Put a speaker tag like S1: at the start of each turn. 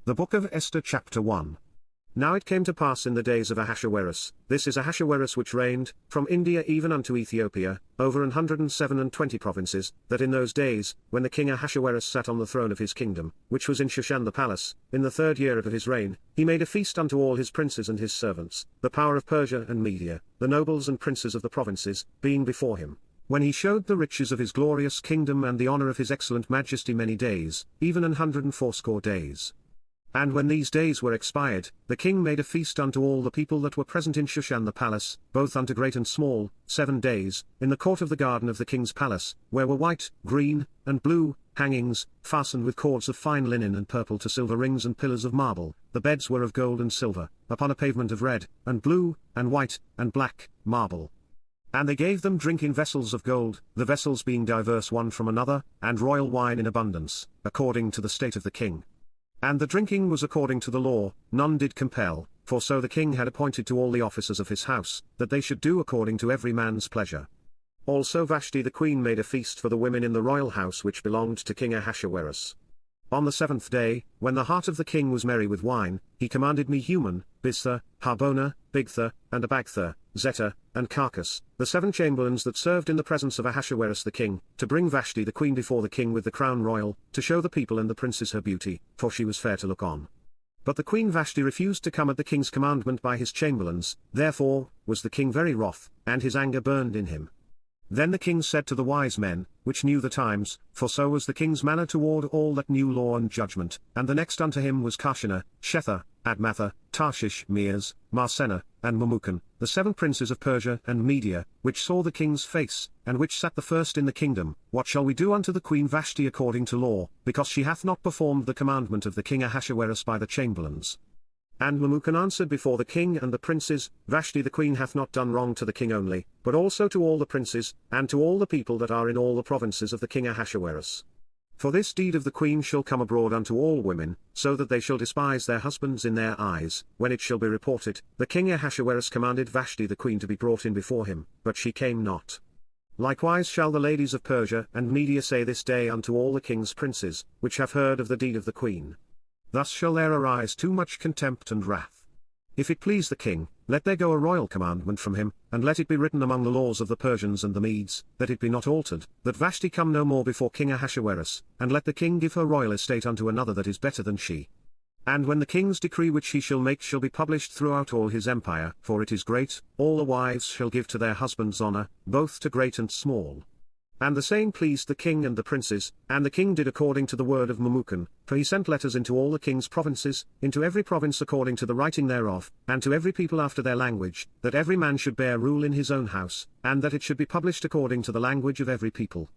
S1: The Book of Esther chapter 1. Now it came to pass in the days of Ahasuerus, this is Ahasuerus which reigned, from India even unto Ethiopia, over 127 provinces, that in those days, when the king Ahasuerus sat on the throne of his kingdom, which was in Shushan the palace, in the 3rd year of his reign, he made a feast unto all his princes and his servants, the power of Persia and Media, the nobles and princes of the provinces, being before him. When he showed the riches of his glorious kingdom and the honor of his excellent majesty many days, even 180 days. And when these days were expired, the king made a feast unto all the people that were present in Shushan the palace, both unto great and small, 7 days, in the court of the garden of the king's palace, where were white, green, and blue, hangings, fastened with cords of fine linen and purple to silver rings and pillars of marble, the beds were of gold and silver, upon a pavement of red, and blue, and white, and black, marble. And they gave them drink in vessels of gold, the vessels being diverse one from another, and royal wine in abundance, according to the state of the king. And the drinking was according to the law, none did compel, for so the king had appointed to all the officers of his house, that they should do according to every man's pleasure. Also Vashti the queen made a feast for the women in the royal house which belonged to King Ahasuerus. On the 7th day, when the heart of the king was merry with wine, he commanded me Human, Biztha, Harbona, Bigtha, and Abagtha, Zeta, and Carcass, the 7 chamberlains that served in the presence of Ahasuerus the king, to bring Vashti the queen before the king with the crown royal, to show the people and the princes her beauty, for she was fair to look on. But the queen Vashti refused to come at the king's commandment by his chamberlains, therefore was the king very wroth, and his anger burned in him. Then the king said to the wise men, which knew the times, for so was the king's manner toward all that knew law and judgment, and the next unto him was Karshena, Shetha, Admatha, Tarshish, Meas, Marsena, and Memucan, the 7 princes of Persia and Media, which saw the king's face, and which sat the first in the kingdom. What shall we do unto the queen Vashti according to law, because she hath not performed the commandment of the king Ahasuerus by the chamberlains? And Memucan answered before the king and the princes, Vashti the queen hath not done wrong to the king only, but also to all the princes, and to all the people that are in all the provinces of the king Ahasuerus. For this deed of the queen shall come abroad unto all women, so that they shall despise their husbands in their eyes. When it shall be reported, the king Ahasuerus commanded Vashti the queen to be brought in before him, but she came not. Likewise shall the ladies of Persia and Media say this day unto all the king's princes, which have heard of the deed of the queen. Thus shall there arise too much contempt and wrath. If it please the king, let there go a royal commandment from him, and let it be written among the laws of the Persians and the Medes, that it be not altered, that Vashti come no more before King Ahasuerus, and let the king give her royal estate unto another that is better than she. And when the king's decree which he shall make shall be published throughout all his empire, for it is great, all the wives shall give to their husbands honor, both to great and small. And the same pleased the king and the princes, and the king did according to the word of Memucan, for he sent letters into all the king's provinces, into every province according to the writing thereof, and to every people after their language, that every man should bear rule in his own house, and that it should be published according to the language of every people.